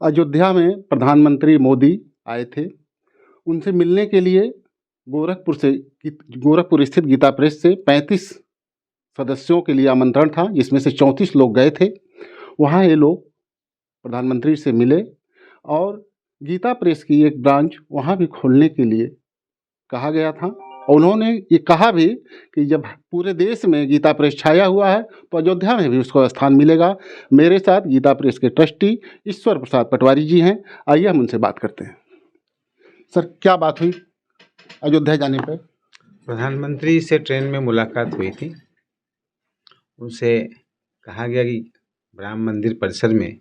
अयोध्या में प्रधानमंत्री मोदी आए थे। उनसे मिलने के लिए गोरखपुर स्थित गीता प्रेस से 35 सदस्यों के लिए आमंत्रण था, जिसमें से 34 लोग गए थे। वहाँ ये लोग प्रधानमंत्री से मिले और गीता प्रेस की एक ब्रांच वहाँ भी खोलने के लिए कहा गया था। और उन्होंने ये कहा भी कि जब पूरे देश में गीता प्रेस छाया हुआ है तो अयोध्या में भी उसको स्थान मिलेगा। मेरे साथ गीता प्रेस के ट्रस्टी ईश्वर प्रसाद पटवारी जी हैं। आइए हम उनसे बात करते हैं। सर, क्या बात हुई अयोध्या जाने पर? प्रधानमंत्री से ट्रेन में मुलाकात हुई थी। उनसे कहा गया कि राम मंदिर परिसर में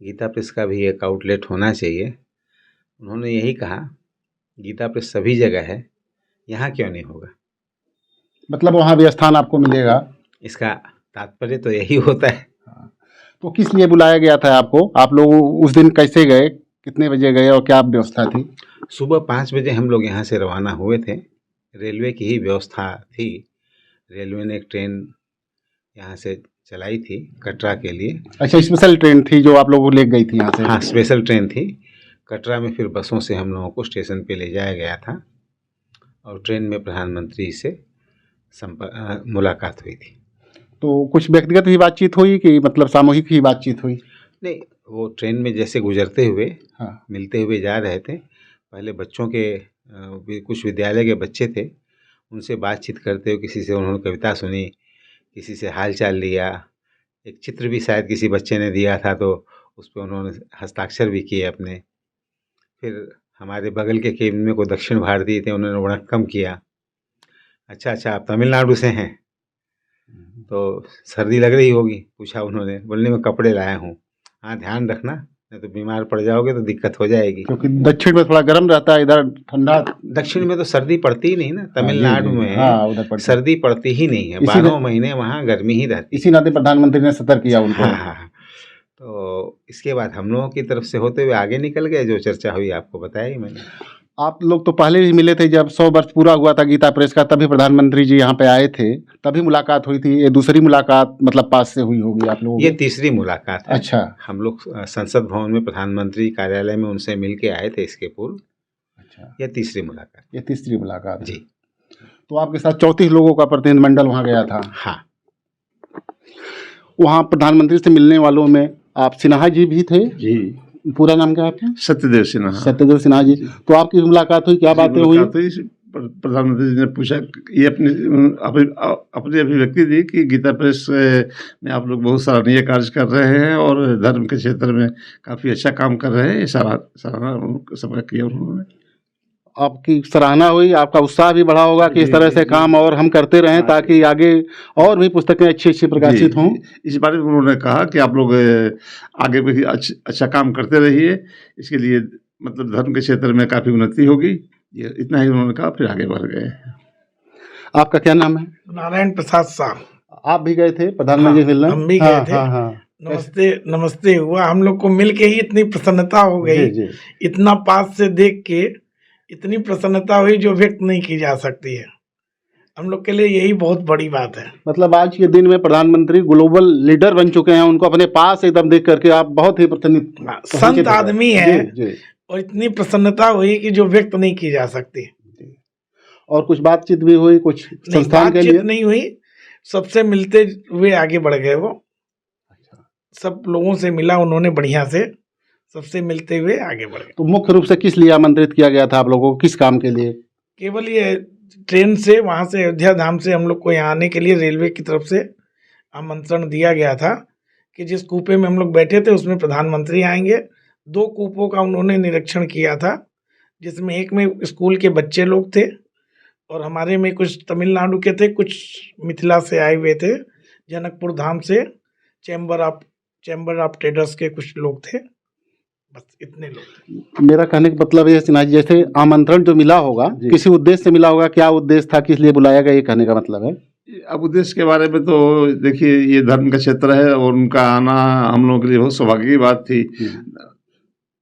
गीता प्रेस का भी एक आउटलेट होना चाहिए। उन्होंने यही कहा, गीता प्रेस सभी जगह है, यहाँ क्यों नहीं होगा। मतलब वहाँ भी स्थान आपको मिलेगा। इसका तात्पर्य तो यही होता है। तो किस लिए बुलाया गया था आपको? आप लोग उस दिन कैसे गए, कितने बजे गए और क्या व्यवस्था थी? सुबह 5 बजे हम लोग यहाँ से रवाना हुए थे। रेलवे की ही व्यवस्था थी। रेलवे ने एक ट्रेन यहाँ से चलाई थी कटरा के लिए। अच्छा, स्पेशल ट्रेन थी जो आप लोगों को ले गई थी यहाँ से? हाँ, स्पेशल ट्रेन थी। कटरा में फिर बसों से हम लोगों को स्टेशन पे ले जाया गया था और ट्रेन में प्रधानमंत्री से मुलाकात हुई थी। तो कुछ व्यक्तिगत भी बातचीत हुई कि मतलब सामूहिक ही बातचीत हुई? नहीं, वो ट्रेन में जैसे गुजरते हुए हाँ, मिलते हुए जा रहे थे। पहले बच्चों के कुछ विद्यालय के बच्चे थे, उनसे बातचीत करते हुए किसी से उन्होंने कविता सुनी, किसी से हाल चाल लिया। एक चित्र भी शायद किसी बच्चे ने दिया था तो उस पर उन्होंने हस्ताक्षर भी किए अपने। फिर हमारे बगल के केबिन में कोई दक्षिण भारतीय थे, उन्होंने वणक्कम किया। अच्छा, आप तमिलनाडु से हैं तो सर्दी लग रही होगी, पूछा उन्होंने। बोलने में कपड़े लाया हूँ। हाँ, ध्यान रखना, नहीं तो बीमार पड़ जाओगे तो दिक्कत हो जाएगी। क्योंकि दक्षिण में थोड़ा गर्म रहता है, इधर ठंडा। दक्षिण में तो सर्दी पड़ती ही नहीं ना। तमिलनाडु में उधर सर्दी पड़ती ही नहीं है, 12 महीने वहाँ गर्मी ही रहती है। इसी नाते प्रधानमंत्री ने सतर्क किया उनको। हाँ। तो इसके बाद हम लोगों की तरफ से होते हुए आगे निकल गए। जो चर्चा हुई आपको बताया ही मैंने। आप लोग तो पहले ही मिले थे, जब 100 वर्ष पूरा हुआ था गीता प्रेस का, तभी प्रधानमंत्री जी यहाँ पे आए थे, तभी मुलाकात हुई थी। ये दूसरी मुलाकात मतलब पास से हुई होगी आप लोगों की? ये तीसरी मुलाकात है। अच्छा। हम लोग संसद भवन में प्रधानमंत्री कार्यालय में उनसे मिल के आए थे इसके पूर्व। अच्छा, ये तीसरी मुलाकात जी। तो आपके साथ 34 लोगों का प्रतिनिधिमंडल वहाँ गया था? हाँ। वहाँ प्रधानमंत्री से मिलने वालों में आप सिन्हा जी भी थे? जी। पूरा नाम क्या है आपका? सत्यदेव सिन्हा जी। तो आपकी मुलाकात हुई, क्या बातें हुई? प्रधानमंत्री जी ने पूछा, ये अपनी अभिव्यक्ति दी कि गीता प्रेस में आप लोग बहुत सराहनीय कार्य कर रहे हैं और धर्म के क्षेत्र में काफ़ी अच्छा काम कर रहे हैं। ये सराहना समय किया उन्होंने। आपकी सराहना हुई, आपका उत्साह भी बढ़ा होगा कि इस तरह से काम और हम करते रहें ताकि आगे और भी पुस्तकें अच्छी प्रकाशित हों। इस बारे में उन्होंने कहा कि आप लोग आगे भी अच्छा काम करते रहिए, इसके लिए मतलब धर्म के क्षेत्र में काफ़ी उन्नति होगी। ये इतना ही उन्होंने कहा, फिर आगे बढ़ गए। आपका क्या नाम है? नारायण प्रसाद साहब। आप भी गए थे प्रधानमंत्री मिलने? हम भी गए थे। नमस्ते हुआ, हम लोग को मिल के ही इतनी प्रसन्नता हो गई। इतना पास से देख के इतनी प्रसन्नता हुई जो व्यक्त नहीं की जा सकती है। हम लोग के लिए यही बहुत बड़ी बात है। मतलब आज के दिन में प्रधानमंत्री ग्लोबल लीडर बन चुके हैं, उनको अपने पास एकदम देख करके आप बहुत ही संत आदमी है और इतनी प्रसन्नता हुई कि जो व्यक्त नहीं की जा सकती। और कुछ बातचीत भी हुई, कुछ संस्थान के लिए? नहीं हुई, सबसे मिलते हुए आगे बढ़ गए। वो सब लोगों से मिला उन्होंने बढ़िया से, सबसे मिलते हुए आगे बढ़ गए। तो मुख्य रूप से किस लिए आमंत्रित किया गया था आप लोगों को, किस काम के लिए? केवल ये ट्रेन से वहाँ से अयोध्या धाम से हम लोग को यहाँ आने के लिए रेलवे की तरफ से आमंत्रण दिया गया था कि जिस कूपे में हम लोग बैठे थे उसमें प्रधानमंत्री आएंगे। 2 कूपों का उन्होंने निरीक्षण किया था, जिसमें एक में स्कूल के बच्चे लोग थे और हमारे में कुछ तमिलनाडु के थे, कुछ मिथिला से आए हुए थे, जनकपुर धाम से, चैम्बर ऑफ ट्रेडर्स के कुछ लोग थे। बस इतने लोग। मेरा कहने का मतलब ये सिन्हा जी, जैसे आमंत्रण जो मिला होगा किसी उद्देश्य से मिला होगा, क्या उद्देश्य था, किस लिए बुलाया गया, ये कहने का मतलब है? अब उद्देश्य के बारे में तो देखिए, ये धर्म का क्षेत्र है और उनका आना हम लोगों के लिए बहुत सौभाग्य की बात थी।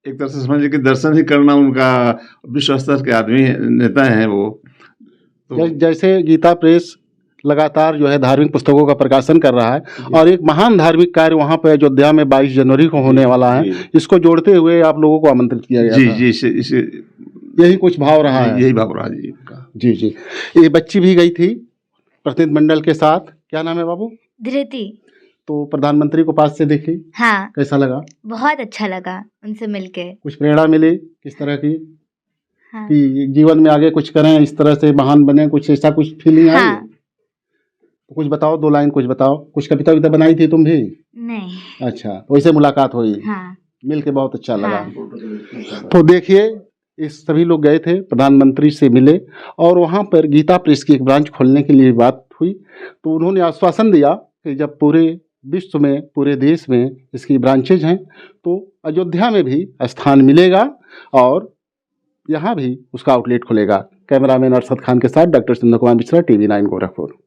एक तरह से समझिए कि दर्शन ही करना, उनका विश्व स्तर के आदमी नेता हैं वो। तो जैसे गीता प्रेस लगातार जो है धार्मिक पुस्तकों का प्रकाशन कर रहा है और एक महान धार्मिक कार्य वहाँ पे अयोध्या में 22 जनवरी को होने वाला है। इसको जोड़ते हुए आप लोगों को आमंत्रित किया गया जी था। जी, इसे यही कुछ भाव रहा है। यही भाव रहा जी इनका। जी जी। ये बच्ची भी गई थी प्रतिनिधिमंडल के साथ। क्या नाम है बाबू? धृति। तो प्रधानमंत्री को पास से देखी, हाँ, कैसा लगा? बहुत अच्छा लगा उनसे मिलके। कुछ प्रेरणा मिली किस तरह की हाँ, कि जीवन में आगे कुछ करें, इस तरह से महान बने, कुछ ऐसा कुछ फीलिंग आई? हाँ, तो कुछ बताओ, 2 लाइन कुछ बताओ। कुछ कविता विता बनाई थी तुम भी? नहीं, अच्छा, वैसे मुलाकात हुई, हाँ, मिल के बहुत अच्छा लगा। हाँ, तो देखिए, इस सभी लोग गए थे, प्रधानमंत्री से मिले और वहाँ पर गीता प्रेस की एक ब्रांच खोलने के लिए बात हुई। तो उन्होंने आश्वासन दिया कि जब पूरे विश्व में, पूरे देश में इसकी ब्रांचेज हैं तो अयोध्या में भी स्थान मिलेगा और यहाँ भी उसका आउटलेट खुलेगा। कैमरामैन अरशद खान के साथ डॉक्टर सुंदर कुमार मिश्रा, TV9 गोरखपुर।